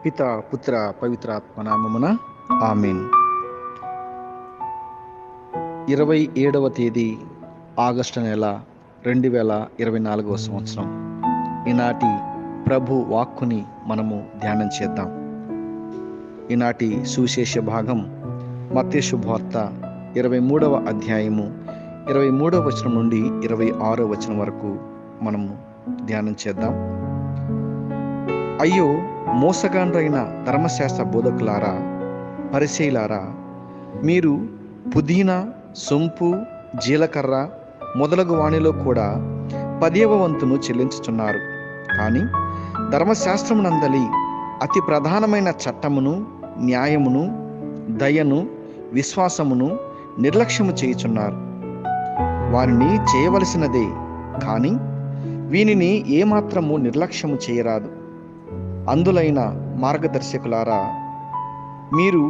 పిత పుత్ర పవిత్రాత్మ నామమున ఆమేన్. 27వ తేదీ ఆగస్టు నెల 2024వ సంవత్సరం. ఈనాటి ప్రభు వాక్కుని మనము ధ్యానం చేద్దాం. ఈనాటి సువిశేష భాగం మత్తయి శుభవార్త 23వ అధ్యాయము 23వ వచనం నుండి 26వ వచనం వరకు మనము ధ్యానం చేద్దాం. అయ్యో మోసగాండ్రైన ధర్మశాస్త్ర బోధకులారా, పరిసయ్యులారా, మీరు పుదీనా, సొంపు, జీలకర్ర మొదలగు వానిలో కూడా 10వ వంతును చెల్లించుచున్నారు. కానీ ధర్మశాస్త్రమునందలి అతి ప్రధానమైన చట్టమును, న్యాయమును, దయను, విశ్వాసమును నిర్లక్ష్యము చేయుచున్నారు. వారిని చేయవలసినదే, కానీ వీనిని ఏమాత్రము నిర్లక్ష్యము చేయరాదు. అందులైన మార్గదర్శకులారా, మీరు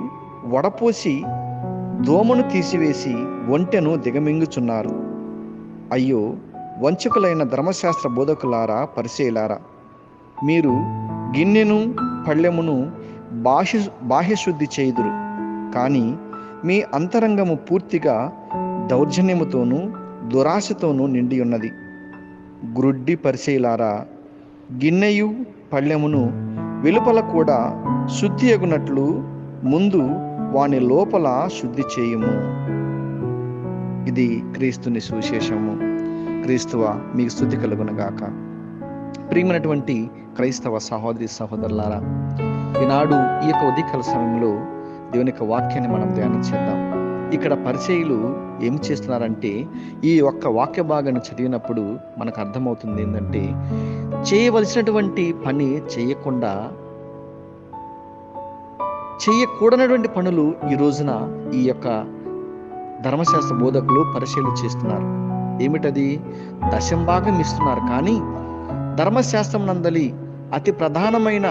వడపోసి దోమను తీసివేసి ఒంటెను దిగమింగుచున్నారు. అయ్యో వంచకులైన ధర్మశాస్త్ర బోధకులారా, పరిసయ్యులారా, మీరు గిన్నెను పళ్ళెమును బాహ్యశుద్ధి చేయుదురు, కానీ మీ అంతరంగము పూర్తిగా దౌర్జన్యముతోనూ దురాశతోనూ నిండి ఉన్నది. గ్రుడ్డి పరిసయ్యులారా, గిన్నెయు పళ్ళెమును వెలుపల కూడా శుద్ధి అగునట్లు ముందు వాని లోపల శుద్ధి చేయుము. ఇది క్రీస్తుని సువిశేషము. క్రీస్తువ మీకు స్తుతి కలుగునగాక. ప్రియమైనటువంటి క్రైస్తవ సహోదరి సహోదరులారా, ఈనాడు ఈ యొక్క ఉదయకాల సమయంలో దేవుని యొక్క వాక్యాన్ని మనం ధ్యానం చేద్దాం. ఇక్కడ పరిచయులు ఏం చేస్తున్నారంటే, ఈ ఒక్క వాక్య భాగాన్ని చదివినప్పుడు మనకు అర్థమవుతుంది ఏంటంటే, చేయవలసినటువంటి పని చేయకుండా చేయకూడనటువంటి పనులు ఈ రోజున ఈ యొక్క ధర్మశాస్త్ర బోధకులు పరిశీలన చేస్తున్నారు. ఏమిటది? దశంభాగం ఇస్తున్నారు, కానీ ధర్మశాస్త్రం నందలి అతి ప్రధానమైన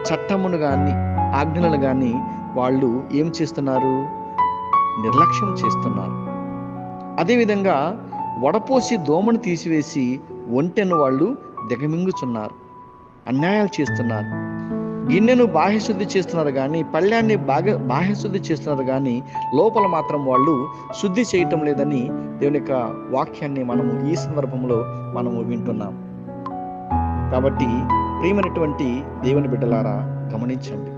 చట్టమును కానీ ఆజ్ఞలను కానీ వాళ్ళు ఏం చేస్తున్నారు? నిర్లక్ష్యం చేస్తున్నారు. అదేవిధంగా వడపోసి దోమను తీసివేసి ఒంటెను వాళ్ళు దిగమింగుచున్నారు, అన్యాయాలు చేస్తున్నారు. గిన్నెను బాహ్యశుద్ధి చేస్తున్నారు, కానీ పళ్ళాన్ని బాహ్యశుద్ధి చేస్తున్నారు, కానీ లోపల మాత్రం వాళ్ళు శుద్ధి చేయటం లేదని దేవుని యొక్క వాక్యాన్ని మనము ఈ సందర్భంలో మనము వింటున్నాం. కాబట్టి ప్రియమైనటువంటి దేవుని బిడ్డలారా, గమనించండి,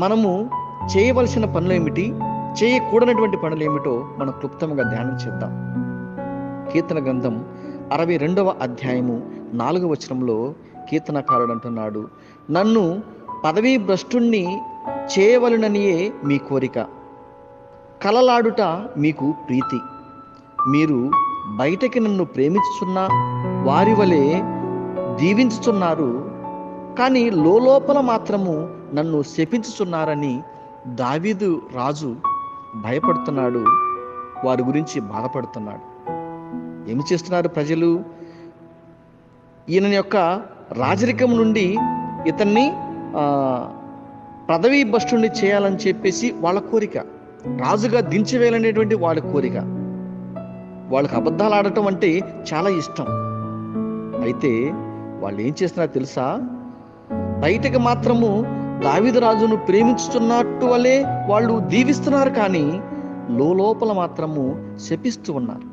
మనము చేయవలసిన పనులు ఏమిటి, చేయకూడనటువంటి పనులు ఏమిటో మనం క్లుప్తంగా ధ్యానం చేద్దాం. కీర్తన గ్రంథం 62వ అధ్యాయము 4వ వచనంలో కీర్తనకారుడు అంటున్నాడు, నన్ను పదవీ భ్రష్టుణ్ణి చేయవలననియే మీ కోరిక, కలలాడుట మీకు ప్రీతి. మీరు బయటకి నన్ను ప్రేమించుచున్న వారి వలె దీవించుచున్నారు, కానీ లోపల మాత్రము నన్ను శపించుచున్నారని దావీదు రాజు భయపడుతున్నాడు, వారి గురించి బాధపడుతున్నాడు. ఏమి చేస్తున్నారు ప్రజలు? ఈయన యొక్క రాజరికం నుండి ఇతన్ని పదవీ భ్రష్టుణ్ణి చేయాలని చెప్పేసి వాళ్ళ కోరిక, రాజుగా దించివేయాలనేటువంటి వాళ్ళ కోరిక. వాళ్ళకి అబద్ధాలు ఆడటం అంటే చాలా ఇష్టం. అయితే వాళ్ళు ఏం చేస్తున్నారో తెలుసా? బయటకు మాత్రము దావీదు రాజును ప్రేమించుతున్నట్టు వలె వాళ్ళు దీవిస్తున్నారు, కానీ లోపల మాత్రము శపిస్తూ ఉన్నారు.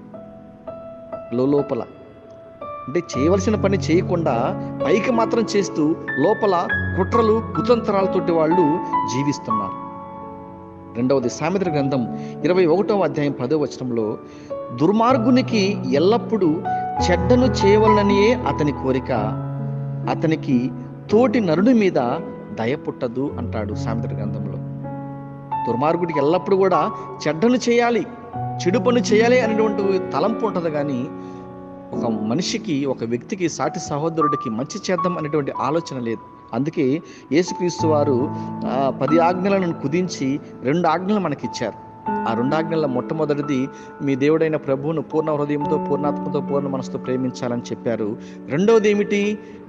లోపల అంటే చేయవలసిన పని చేయకుండా పైకి మాత్రం చేస్తూ లోపల కుట్రలు కుతంత్రాలతోటి వాళ్ళు జీవిస్తున్నారు. రెండవది సామెతల గ్రంథం 21వ అధ్యాయం 10వ వచనంలో, దుర్మార్గునికి ఎల్లప్పుడూ చెడ్డను చేయవలననియే అతని కోరిక, అతనికి తోటి నరుడి మీద దయ పుట్టదు అంటాడు సామెతల గ్రంథంలో. దుర్మార్గుడికి ఎల్లప్పుడూ కూడా చెడ్డను చేయాలి, చెడు పని చేయాలి అనేటువంటి తలంపు ఉంటుంది, కానీ ఒక మనిషికి, ఒక వ్యక్తికి, సాటి సహోదరుడికి మంచి చేద్దాం అనేటువంటి ఆలోచన లేదు. అందుకే యేసుక్రీస్తు వారు 10 ఆజ్ఞలను కుదించి 2 ఆజ్ఞలు మనకిచ్చారు. ఆ 2 ఆజ్ఞల మొట్టమొదటిది, మీ దేవుడైన ప్రభువును పూర్ణ హృదయంతో, పూర్ణాత్మతో, పూర్ణ మనసుతో ప్రేమించాలని చెప్పారు. రెండవది ఏమిటి?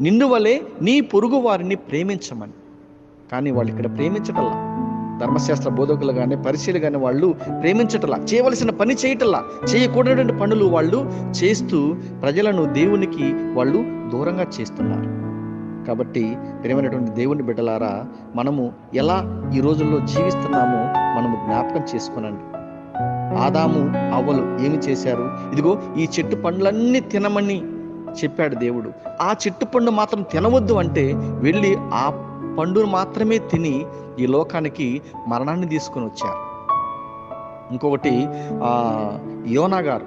నిన్ను వలె నీ పొరుగు వారిని ప్రేమించమని. కానీ వాళ్ళు ఇక్కడ ప్రేమించటల్లా. ధర్మశాస్త్ర బోధకులు కానీ పరిశీలు కానీ వాళ్ళు ప్రేమించటలా, చేయవలసిన పని చేయటల్లా, చేయకూడనటువంటి పనులు వాళ్ళు చేస్తూ ప్రజలను దేవునికి వాళ్ళు దూరంగా చేస్తున్నారు. కాబట్టి ప్రియమైనటువంటి దేవుని బిడ్డలారా, మనము ఎలా ఈ రోజుల్లో జీవిస్తున్నామో మనము జ్ఞాపకం చేసుకునండి. ఆదాము అవ్వలు ఏమి చేశారు? ఇదిగో ఈ చెట్టు పండ్లన్నీ తినమని చెప్పాడు దేవుడు. ఆ చెట్టు పండు మాత్రం తినవద్దు అంటే వెళ్ళి ఆ పండును మాత్రమే తిని ఈ లోకానికి మరణాన్ని తీసుకొని వచ్చారు. ఇంకొకటి యోనా గారు,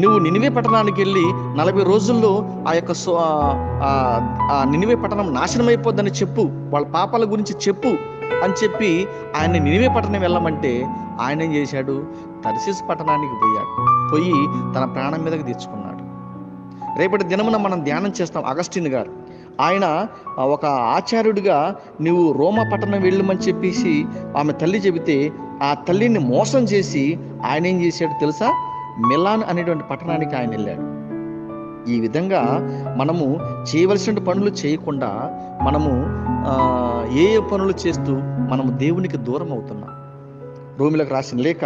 నువ్వు నినివే పట్టణానికి వెళ్ళి 40 రోజుల్లో ఆ యొక్క నినివే పట్టణం నాశనం అయిపోద్దని చెప్పు, వాళ్ళ పాపాల గురించి చెప్పు అని చెప్పి ఆయన నినివే పట్టణం వెళ్ళమంటే ఆయన ఏం చేశాడు? తర్షీసు పట్టణానికి పోయి తన ప్రాణం మీదకి తెచ్చుకున్నాడు. రేపటి దినమున మనం ధ్యానం చేస్తాం. అగస్టిన్ గారు, ఆయన ఒక ఆచార్యుడిగా నువ్వు రోమా పట్టణం వెళ్ళమని చెప్పేసి ఆమె తల్లి చెబితే ఆ తల్లిని మోసం చేసి ఆయన ఏం చేశాడు తెలుసా? మిలాన్ అనేటువంటి పట్టణానికి ఆయన వెళ్ళాడు. ఈ విధంగా మనము చేయవలసిన పనులు చేయకుండా మనము ఏ పనులు చేస్తూ మనము దేవునికి దూరం అవుతున్నాం. రోమిలకు రాసిన లేఖ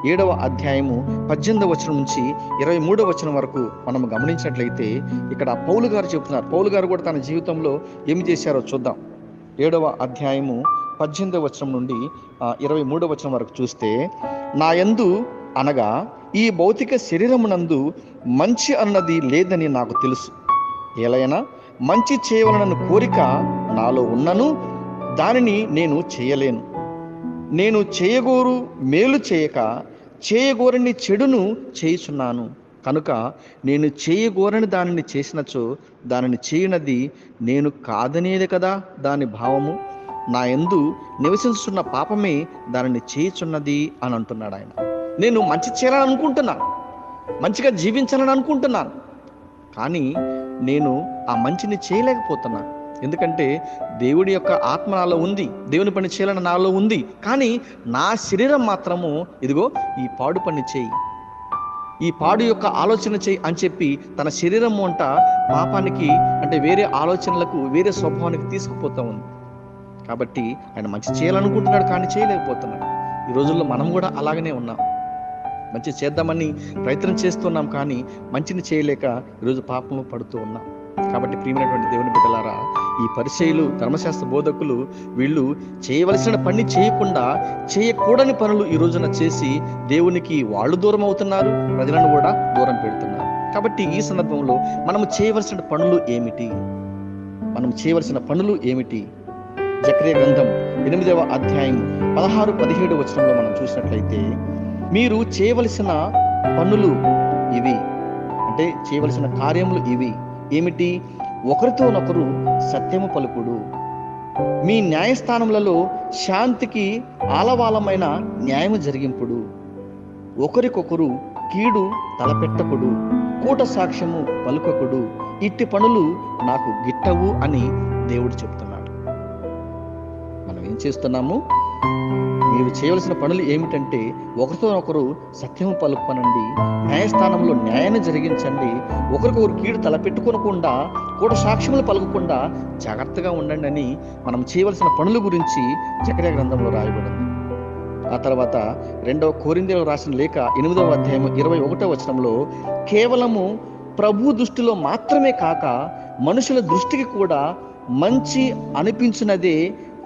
7వ అధ్యాయము 18వ వచనం నుంచి 23వ వచనం వరకు మనం గమనించినట్లయితే ఇక్కడ పౌలు గారు చెబుతున్నారు. పౌలు గారు కూడా తన జీవితంలో ఏమి చేశారో చూద్దాం. 7వ అధ్యాయము 18వ వచనం నుండి 23వ వచనం వరకు చూస్తే, నా యందు అనగా ఈ భౌతిక శరీరమునందు మంచి అన్నది లేదని నాకు తెలుసు. ఎలైనా మంచి చేయవలనని కోరిక నాలో ఉన్నను దానిని నేను చేయలేను. నేను చేయగోరు మేలు చేయక చేయగోరని చెడును చేయుచున్నాను. కనుక నేను చేయగోరని దానిని చేసినచో దానిని చేయనది నేను కాదనేది కదా దాని భావము. నా యందు నివసించున్న పాపమే దానిని చేయుచున్నది అని అంటున్నాడు ఆయన. నేను మంచి చేయాలని అనుకుంటున్నాను, మంచిగా జీవించాలని అనుకుంటున్నాను, కానీ నేను ఆ మంచిని చేయలేకపోతున్నాను. ఎందుకంటే దేవుడి యొక్క ఆత్మ నాలో ఉంది, దేవుని పని చేయాలని నాలో ఉంది, కానీ నా శరీరం మాత్రము ఇదిగో ఈ పాడు పని చేయి, ఈ పాడు యొక్క ఆలోచన చేయి అని చెప్పి తన శరీరం వంట పాపానికి అంటే వేరే ఆలోచనలకు వేరే స్వభావానికి తీసుకుపోతూ ఉంది. కాబట్టి ఆయన మంచి చేయాలనుకుంటున్నాడు కానీ చేయలేకపోతున్నాడు. ఈ రోజుల్లో మనం కూడా అలాగనే ఉన్నాం. మంచి చేద్దామని ప్రయత్నం చేస్తున్నాం కానీ మంచిని చేయలేక ఈరోజు పాపంలో పడుతూ ఉన్నాం. కాబట్టి ప్రియమైనటువంటి దేవుని బిడ్డలారా, ఈ పరిచయులు ధర్మశాస్త్ర బోధకులు వీళ్ళు చేయవలసిన పని చేయకుండా చేయకూడని పనులు ఈ రోజున చేసి దేవునికి వాళ్ళు దూరం అవుతున్నారు, ప్రజలను కూడా దూరం పెడుతున్నారు. కాబట్టి ఈ సందర్భంలో మనము చేయవలసిన పనులు ఏమిటి? జకర్యా గ్రంథం 8వ అధ్యాయం 16-17 వచనంలో మనం చూసినట్లయితే, మీరు చేయవలసిన పనులు ఇవి, అంటే చేయవలసిన కార్యములు ఇవి. ఏమిటి? ఒకరితోనొకరు సత్యము పలుకుడు, మీ న్యాయస్థానములలో శాంతికి ఆలవాలమైన న్యాయము జరిగింపుడు, ఒకరికొకరు కీడు తలపెట్టకుడు, కూట సాక్ష్యము పలుకకుడు, ఇట్టి పనులు నాకు గిట్టవు అని దేవుడు చెప్తున్నాడు. మనం ఏం చేస్తున్నాము? మీరు చేయవలసిన పనులు ఏమిటంటే ఒకరితో ఒకరు సత్యము పలుకొనండి, న్యాయస్థానంలో న్యాయాన్ని జరిగించండి, ఒకరికొకరు కీడు తలపెట్టుకోకుండా కూట సాక్ష్యములు పలుకకుండా జాగ్రత్తగా ఉండండి అని మనం చేయవలసిన పనుల గురించి జకర్యా గ్రంథంలో రాయబడింది. ఆ తర్వాత 2వ కొరింథీయులకు రాసిన లేఖ 8వ అధ్యాయం 21వ వచనంలో, కేవలము ప్రభు దృష్టిలో మాత్రమే కాక మనుషుల దృష్టికి కూడా మంచి అనిపించినదే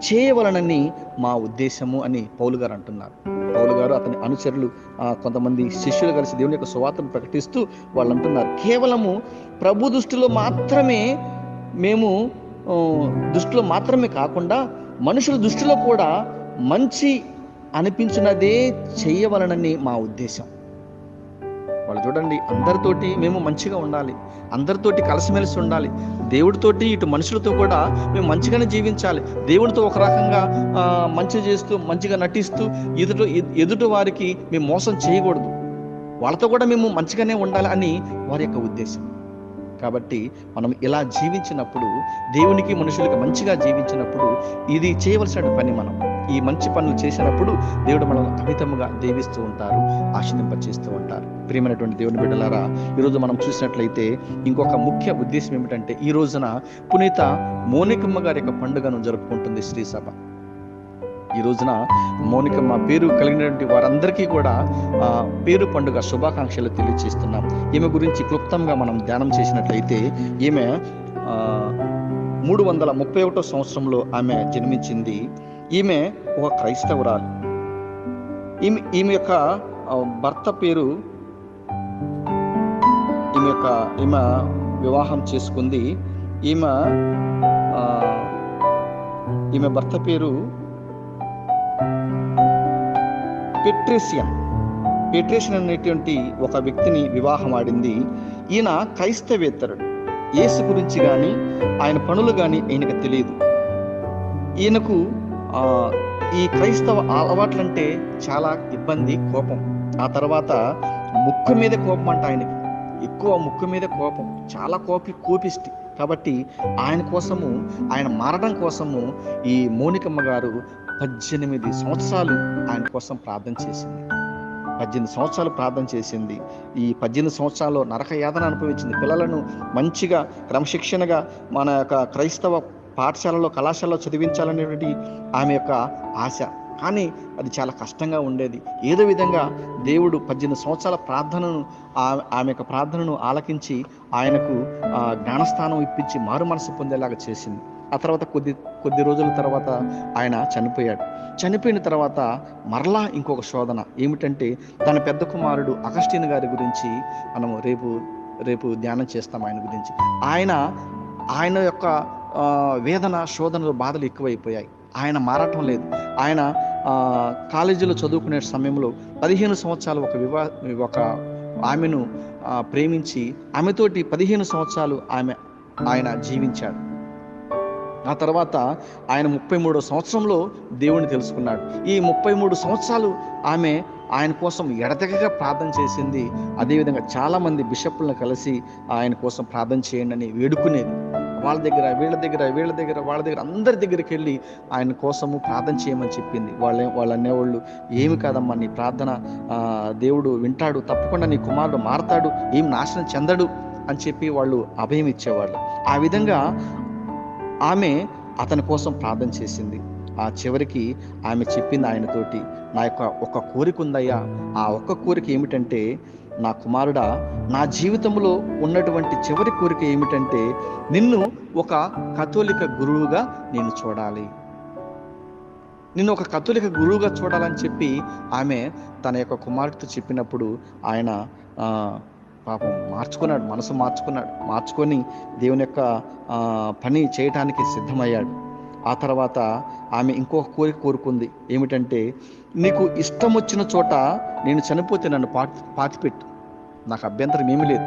చేయవలనని మా ఉద్దేశము అని పౌలు గారు అంటున్నారు. పౌలు గారు అతని అనుచరులు కొంతమంది శిష్యులు కలిసి దేవుని యొక్క సువార్తను ప్రకటిస్తూ వాళ్ళు అంటున్నారు, కేవలము ప్రభు దృష్టిలో మాత్రమే మేము దృష్టిలో మాత్రమే కాకుండా మనుషుల దృష్టిలో కూడా మంచి అనిపించినదే చేయవలనని మా ఉద్దేశం. వాళ్ళు చూడండి, అందరితోటి మేము మంచిగా ఉండాలి, అందరితోటి కలిసిమెలిసి ఉండాలి, దేవుడితోటి ఇటు మనుషులతో కూడా మేము మంచిగానే జీవించాలి, దేవుడితో ఒక రకంగా మంచి చేస్తూ మంచిగా నటిస్తూ ఎదుటి వారికి మేము మోసం చేయకూడదు, వాళ్ళతో కూడా మేము మంచిగానే ఉండాలి అని వారి యొక్క ఉద్దేశం. కాబట్టి మనం ఇలా జీవించినప్పుడు, దేవునికి మనుషులకి మంచిగా జీవించినప్పుడు ఇది చేయవలసిన పని. మనం ఈ మంచి పనులు చేసినప్పుడు దేవుడు మనల్ని అమితముగా దీవిస్తూ ఉంటారు, ఆశీర్వదింపచేస్తూ ఉంటారు. ప్రియమైనటువంటి దేవుని బిడ్డలారా, ఈరోజు మనం చూసినట్లయితే ఇంకొక ముఖ్య ఉద్దేశం ఏమిటంటే, ఈ రోజున పునీత మోనికమ్మ గారి యొక్క పండుగను జరుపుకుంటుంది శ్రీ సభ. ఈ రోజున మోనికమ్మ పేరు కలిగినటువంటి వారందరికీ కూడా పేరు పండుగ శుభాకాంక్షలు తెలియజేస్తున్నాం. ఈమె గురించి క్లుప్తంగా మనం ధ్యానం చేసినట్లయితే, ఈమె 331 సంవత్సరంలో ఆమె జన్మించింది. ఈమె ఒక క్రైస్తవురాలు. ఈమె యొక్క భర్త పేరు ఈమె వివాహం చేసుకుంది. ఈమె భర్త పేరు పెట్రేసియన్ అనేటువంటి ఒక వ్యక్తిని వివాహం ఆడింది. ఈయన క్రైస్తవేతరుడు. యేసు గురించి కానీ ఆయన పనులు కానీ ఆయనకు తెలియదు. ఈయనకు ఈ క్రైస్తవ అలవాట్లంటే చాలా ఇబ్బంది, కోపం. ఆ తర్వాత ముక్కు మీద కోపం అంట ఆయనకి, ఎక్కువ ముక్కు మీద కోపం, చాలా కోపిష్టి. కాబట్టి ఆయన మారడం కోసము ఈ మోనికమ్మ గారు 18 సంవత్సరాలు ఆయన కోసం ప్రార్థన చేసింది. 18 సంవత్సరాలు ప్రార్థన చేసింది. ఈ 18 సంవత్సరాల్లో నరక యాతన అనుభవించింది. పిల్లలను మంచిగా క్రమశిక్షణగా మన యొక్క క్రైస్తవ పాఠశాలలో కళాశాలలో చదివించాలనేటువంటి ఆమె యొక్క ఆశ. కానీ అది చాలా కష్టంగా ఉండేది. ఏదో విధంగా దేవుడు 18 సంవత్సరాల ఆమె యొక్క ప్రార్థనను ఆలకించి ఆయనకు జ్ఞానస్థానం ఇప్పించి మారు మనసు పొందేలాగా చేసింది. ఆ తర్వాత కొద్ది రోజుల తర్వాత ఆయన చనిపోయాడు. చనిపోయిన తర్వాత మరలా ఇంకొక శోధన ఏమిటంటే, తన పెద్ద కుమారుడు అగస్టిన్ గారి గురించి మనము రేపు ధ్యానం చేస్తాం. ఆయన గురించి ఆయన యొక్క వేదన, శోధనలు, బాధలు ఎక్కువైపోయాయి. ఆయన మారటం లేదు. ఆయన కాలేజీలో చదువుకునే సమయంలో 15 సంవత్సరాలు ఒక ఆమెను ప్రేమించి ఆమెతోటి 15 సంవత్సరాలు ఆయన జీవించాడు. ఆ తర్వాత ఆయన 33వ సంవత్సరంలో దేవుని తెలుసుకున్నాడు. ఈ 33 సంవత్సరాలు ఆయన కోసం ఎడతెగక ప్రార్థన చేసింది. అదేవిధంగా చాలామంది బిషప్లను కలిసి ఆయన కోసం ప్రార్థన చేయండి అని వేడుకునేది. వాళ్ళ దగ్గర వీళ్ళ దగ్గర అందరి దగ్గరికి వెళ్ళి ఆయన కోసము ప్రార్థన చేయమని చెప్పింది. వాళ్ళు అనేవాళ్ళు, ఏమి కాదమ్మా, నీ ప్రార్థన దేవుడు వింటాడు, తప్పకుండా నీ కుమారుడు మారతాడు, ఏం నాశనం చెందడు అని చెప్పి వాళ్ళు అభయం ఇచ్చేవాళ్ళు. ఆ విధంగా ఆమె అతని కోసం ప్రార్థన చేసింది. ఆ చివరికి ఆమె చెప్పింది ఆయనతోటి, నా యొక్క ఒక కోరిక ఉందయ్యా. ఆ ఒక్క కోరిక ఏమిటంటే, నా కుమారుడా, నా జీవితంలో ఉన్నటువంటి చివరి కోరిక ఏమిటంటే, నిన్ను ఒక కథోలిక గురువుగా నేను చూడాలి, నిన్ను ఒక కథోలిక గురువుగా చూడాలని చెప్పి ఆమె తన యొక్క కుమారుడితో చెప్పినప్పుడు ఆయన పాపం మనసు మార్చుకొని దేవుని యొక్క పని చేయటానికి సిద్ధమయ్యాడు. ఆ తర్వాత ఆమె ఇంకొక కోరిక కోరుకుంది. ఏమిటంటే, నీకు ఇష్టం వచ్చిన చోట నేను చనిపోతే నన్ను పాతిపెట్టు, నాకు అభ్యంతరం ఏమీ లేదు,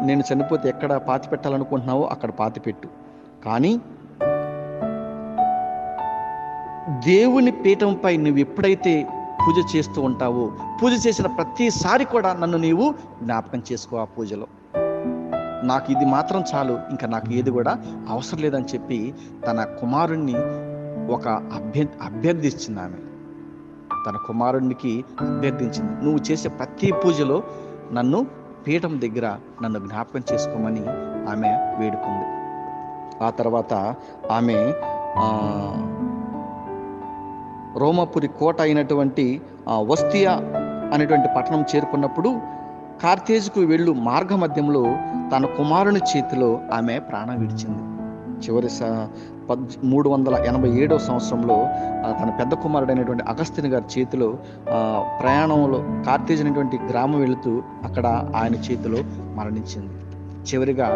నేను చనిపోతే ఎక్కడ పాతి పెట్టాలనుకుంటున్నావో అక్కడ పాతిపెట్టు, కానీ దేవుని పీఠంపై నువ్వు ఎప్పుడైతే పూజ చేస్తూ ఉంటావో, పూజ చేసిన ప్రతిసారి కూడా నన్ను నీవు జ్ఞాపకం చేసుకో ఆ పూజలో. నాకు ఇది మాత్రం చాలు, ఇంకా నాకు ఏది కూడా అవసరం లేదని చెప్పి తన కుమారుణ్ణి అభ్యర్థించింది. ఆమె తన కుమారునికి అభ్యర్థించింది, నువ్వు చేసే ప్రతి పూజలో నన్ను పీఠం దగ్గర నన్ను జ్ఞాపకం చేసుకోమని ఆమె వేడుకుంది. ఆ తర్వాత ఆమె రోమాపురి కోట అయినటువంటి వస్తియా అనేటువంటి పట్టణం చేరుకున్నప్పుడు కార్తేజుకు వెళ్ళు మార్గ మధ్యంలో తన కుమారుని చేతిలో ఆమె ప్రాణం విడిచింది. చివరి 387వ సంవత్సరంలో తన పెద్ద కుమారుడైనటువంటి అగస్తిన్ గారి చేతిలో ప్రయాణంలో కార్తేజ్ అనేటువంటి గ్రామం వెళుతూ అక్కడ ఆయన చేతిలో మరణించింది. చివరిగా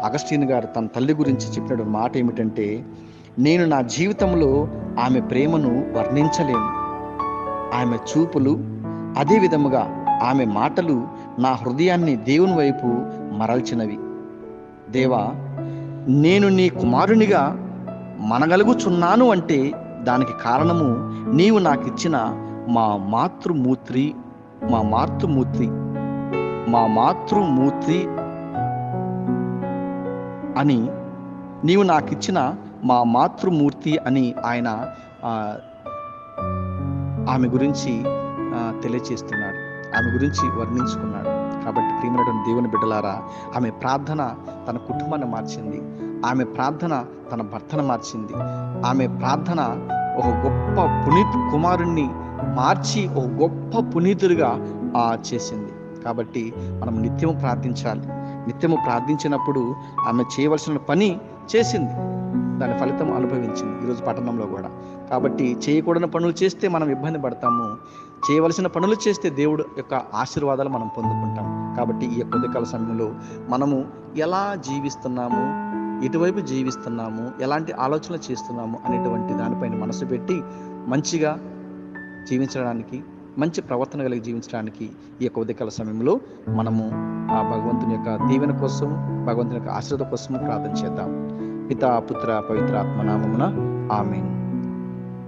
అగస్టిన్ గారు తన తల్లి గురించి చెప్పిన మాట ఏమిటంటే, నేను నా జీవితంలో ఆమె ప్రేమను వర్ణించలేను. ఆమె చూపులు, అదే విధముగా ఆమె మాటలు నా హృదయాన్ని దేవుని వైపు మరల్చినవి. దేవా, నేను నీ కుమారునిగా మనగలుగుచున్నాను అంటే దానికి కారణము నీవు నాకిచ్చిన మా మాతృమూర్తి అని, నీవు నాకిచ్చిన మా మాతృమూర్తి అని ఆయన ఆమె గురించి తెలియచేస్తున్నాడు, ఆమె గురించి వర్ణించుకున్నాడు. కాబట్టి ప్రియమైనటువంటి దేవుని బిడ్డలారా, ఆమె ప్రార్థన తన కుటుంబాన్ని మార్చింది, ఆమె ప్రార్థన తన భర్తను మార్చింది, ఆమె ప్రార్థన ఒక గొప్ప కుమారుణ్ణి మార్చి ఒక గొప్ప పునీతుడిగా చేసింది. కాబట్టి మనం నిత్యం ప్రార్థించాలి. నిత్యము ప్రార్థించినప్పుడు ఆమె చేయవలసిన పని చేసింది, దాని ఫలితం అనుభవించింది ఈరోజు పట్టణంలో కూడా. కాబట్టి చేయకూడని పనులు చేస్తే మనం ఇబ్బంది పడతాము, చేయవలసిన పనులు చేస్తే దేవుడు యొక్క ఆశీర్వాదాలు మనం పొందుకుంటాం. కాబట్టి ఈ యొక్క ఉదయకాల సమయంలో మనము ఎలా జీవిస్తున్నాము, ఎటువైపు జీవిస్తున్నాము, ఎలాంటి ఆలోచనలు చేస్తున్నాము అనేటువంటి దానిపైన మనసు పెట్టి మంచిగా జీవించడానికి, మంచి ప్రవర్తన కలిగి జీవించడానికి ఈ యొక్క ఉదయకాల సమయంలో మనము ఆ భగవంతుని యొక్క దీవెన కోసం, భగవంతుని యొక్క ఆశీర్వాదం కోసం ప్రార్థన చేద్దాం. పితా, పుత్ర, పవిత్ర ఆత్మ నామమున ఆమేన్.